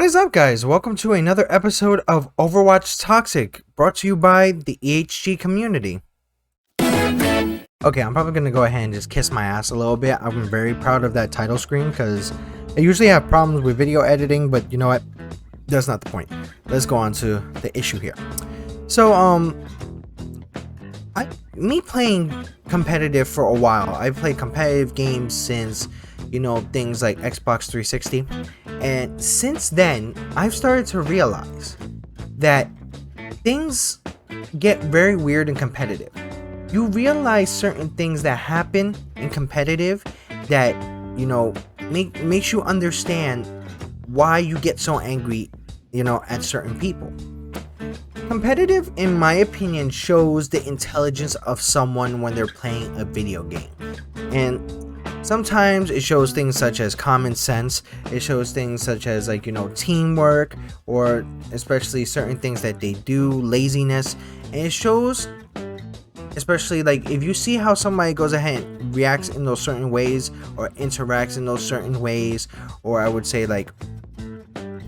What is up, guys? Welcome to another episode of Overwatch Toxic, brought to you by the EHG community. Okay, I'm probably going to go ahead and just kiss my ass a little bit. I'm very proud of that title screen because I usually have problems with video editing, but you know what? That's not the point. Let's go on to the issue here. So, me playing competitive for a while. I've played competitive games since, things like Xbox 360. And since then, I've started to realize that things get very weird and competitive. You realize certain things that happen in competitive that, makes you understand why you get so angry, at certain people. Competitive, in my opinion, shows the intelligence of someone when they're playing a video game. And sometimes it shows things such as common sense. It shows things such as teamwork, or especially certain things that they do, laziness. And it shows, especially if you see how somebody goes ahead and reacts in those certain ways, or interacts in those certain ways, or I would say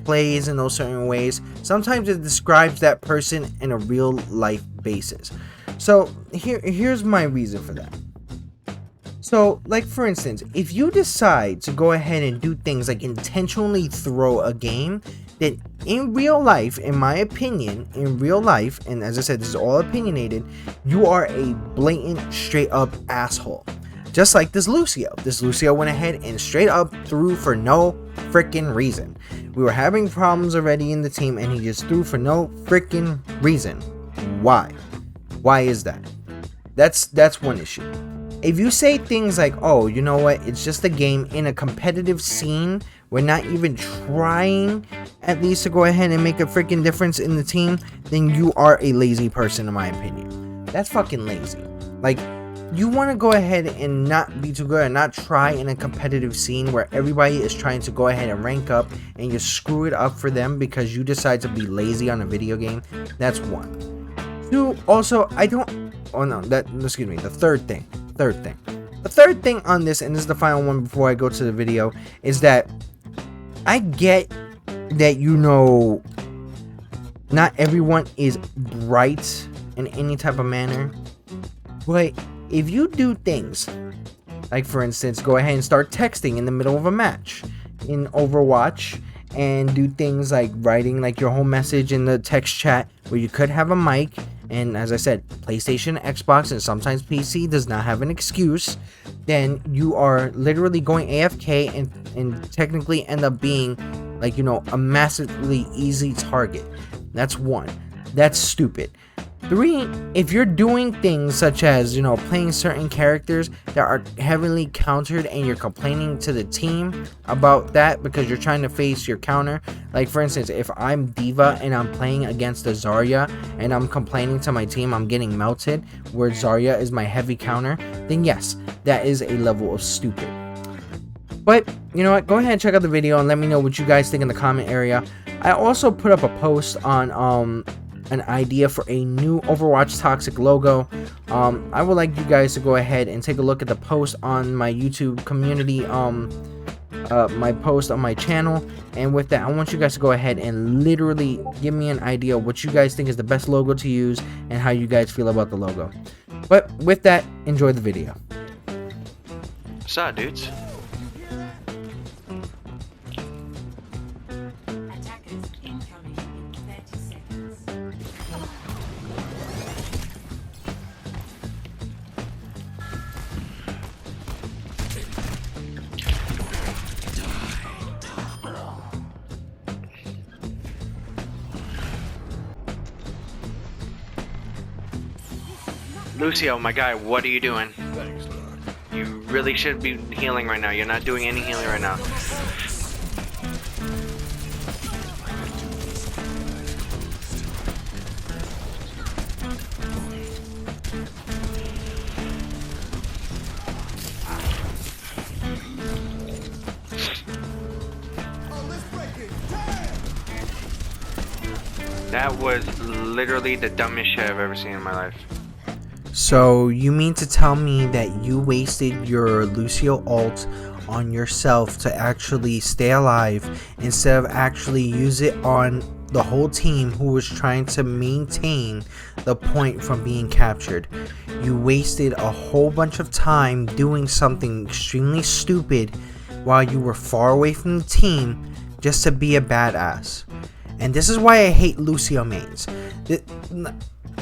plays in those certain ways, sometimes it describes that person in a real life basis. So here's my reason for that. So, for instance, if you decide to go ahead and do things like intentionally throw a game, then in real life, in my opinion, and as I said, this is all opinionated, you are a blatant, straight up asshole. Just like this LUCIO. This LUCIO went ahead and straight up threw for no freaking reason. We were having problems already in the team, and he just threw for no freaking reason. Why? Why is that? That's one issue. If you say things like, oh, you know what, it's just a game in a competitive scene, we're not even trying at least to go ahead and make a freaking difference in the team, then you are a lazy person, in my opinion. That's fucking lazy. You want to go ahead and not be too good and not try in a competitive scene where everybody is trying to go ahead and rank up, and you screw it up for them because you decide to be lazy on a video game. That's one. Two, also, the third thing. The third thing on this, and this is the final one before I go to the video, is that I get that not everyone is bright in any type of manner, but if you do things like, for instance, go ahead and start texting in the middle of a match in Overwatch, and do things like writing your whole message in the text chat where you could have a mic. And as I said, PlayStation, Xbox, and sometimes PC does not have an excuse. Then you are literally going AFK and technically end up being a massively easy target. That's one. That's stupid. Three, if you're doing things such as, playing certain characters that are heavily countered and you're complaining to the team about that because you're trying to face your counter. For instance, if I'm D.Va and I'm playing against a Zarya and I'm complaining to my team I'm getting melted where Zarya is my heavy counter, then yes, that is a level of stupid. But, you know what, go ahead and check out the video and let me know what you guys think in the comment area. I also put up a post on, an idea for a new Overwatch Toxic logo. I would like you guys to go ahead and take a look at the post on my YouTube community, my post on my channel. And with that, I want you guys to go ahead and literally give me an idea of what you guys think is the best logo to use and how you guys feel about the logo. But with that, enjoy the video. What's up, dudes? Lucio, my guy, what are you doing? You really should be healing right now. You're not doing any healing right now. That was literally the dumbest shit I've ever seen in my life. So you mean to tell me that you wasted your LUCIO ult on yourself to actually stay alive instead of actually use it on the whole team who was trying to maintain the point from being captured. You wasted a whole bunch of time doing something extremely stupid while you were far away from the team just to be a badass. And this is why I hate LUCIO mains.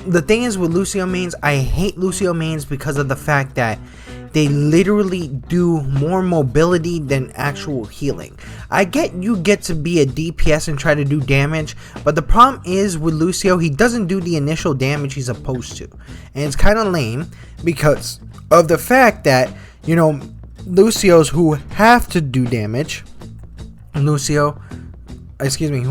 The thing is with LUCIO mains, I hate LUCIO mains because of the fact that they literally do more mobility than actual healing. I get you get to be a DPS and try to do damage, but the problem is with LUCIO, he doesn't do the initial damage he's supposed to. And it's kind of lame because of the fact that, you know, LUCIOs who have to do damage, who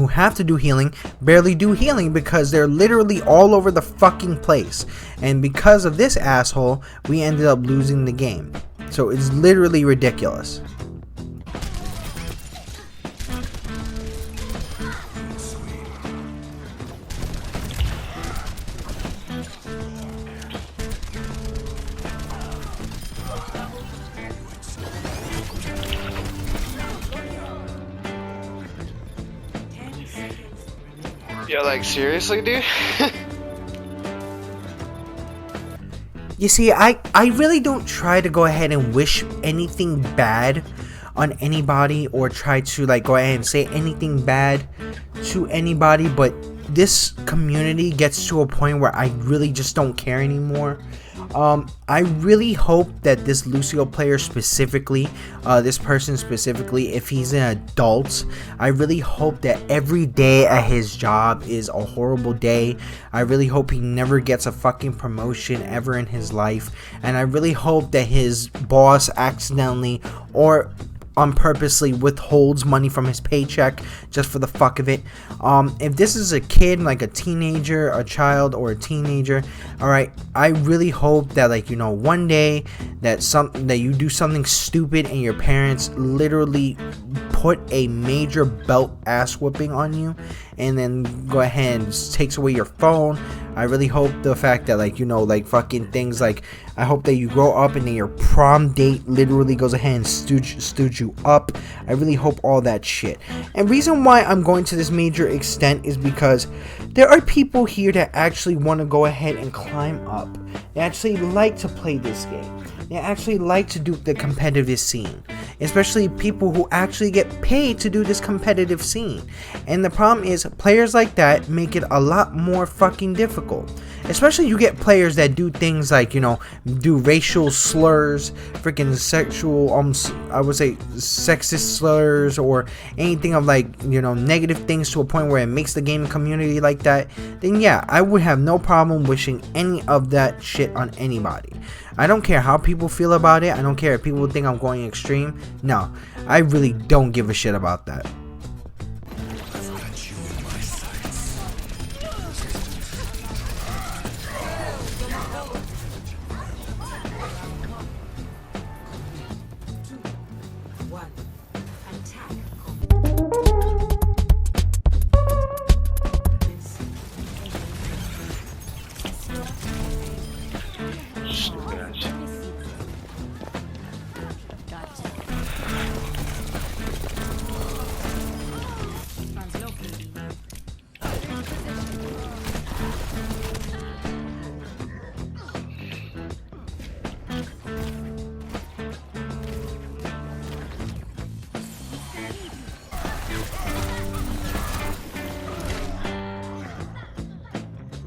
have to do healing, barely do healing because they're literally all over the fucking place. And because of this asshole, we ended up losing the game. So it's literally ridiculous. Yo, like, seriously, dude? You see, I really don't try to go ahead and wish anything bad on anybody or try to like go ahead and say anything bad to anybody, but this community gets to a point where I really just don't care anymore. I really hope that this LUCIO player specifically, this person specifically, if he's an adult, I really hope that every day at his job is a horrible day. I really hope he never gets a fucking promotion ever in his life. And I really hope that his boss accidentally or unpurposely withholds money from his paycheck just for the fuck of it. If this is a kid, like a teenager, a child, or a teenager, alright, I really hope that, like, you know, one day that you do something stupid and your parents literally put a major belt ass whipping on you and then go ahead and takes away your phone. I really hope the fact that, like, you know, like fucking things like, I hope that you grow up and then your prom date literally goes ahead and stooge you up. I really hope all that shit. And reason why I'm going to this major extent is because there are people here that actually want to go ahead and climb up. They actually like to play this game. They actually like to do the competitive scene, especially people who actually get paid to do this competitive scene. And the problem is players like that make it a lot more fucking difficult. Especially you get players that do things like, you know, do racial slurs, freaking sexual, I would say sexist slurs, or anything of like, you know, negative things to a point where it makes the gaming community like that. Then yeah, I would have no problem wishing any of that shit on anybody. I don't care how people feel about it. I don't care if people think I'm going extreme. No, I really don't give a shit about that.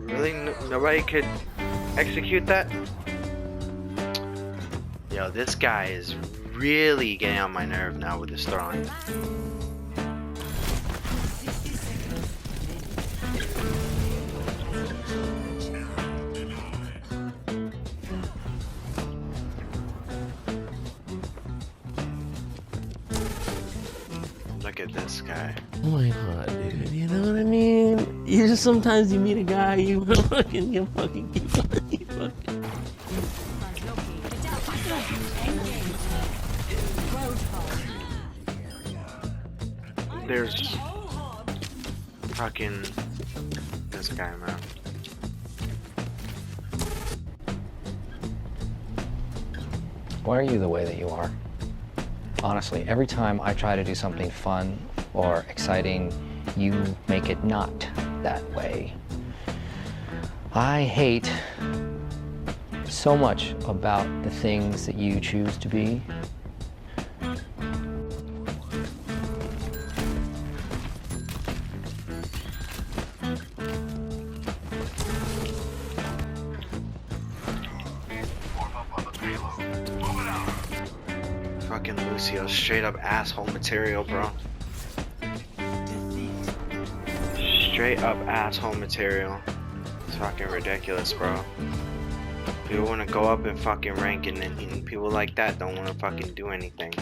Really? Nobody could execute that? Yo, this guy is really getting on my nerve now with his throwing. Look at this guy. Oh my god, dude, you know what I mean? You just sometimes you meet a guy, you fucking keep fucking. There's fucking this guy, man. Why are you the way that you are? Honestly, every time I try to do something fun or exciting, you make it not that way. I hate so much about the things that you choose to be. Fucking Lucio, straight up asshole material, bro. Straight up asshole material. It's fucking ridiculous, bro. People want to go up and fucking rank, and then people like that don't want to fucking do anything.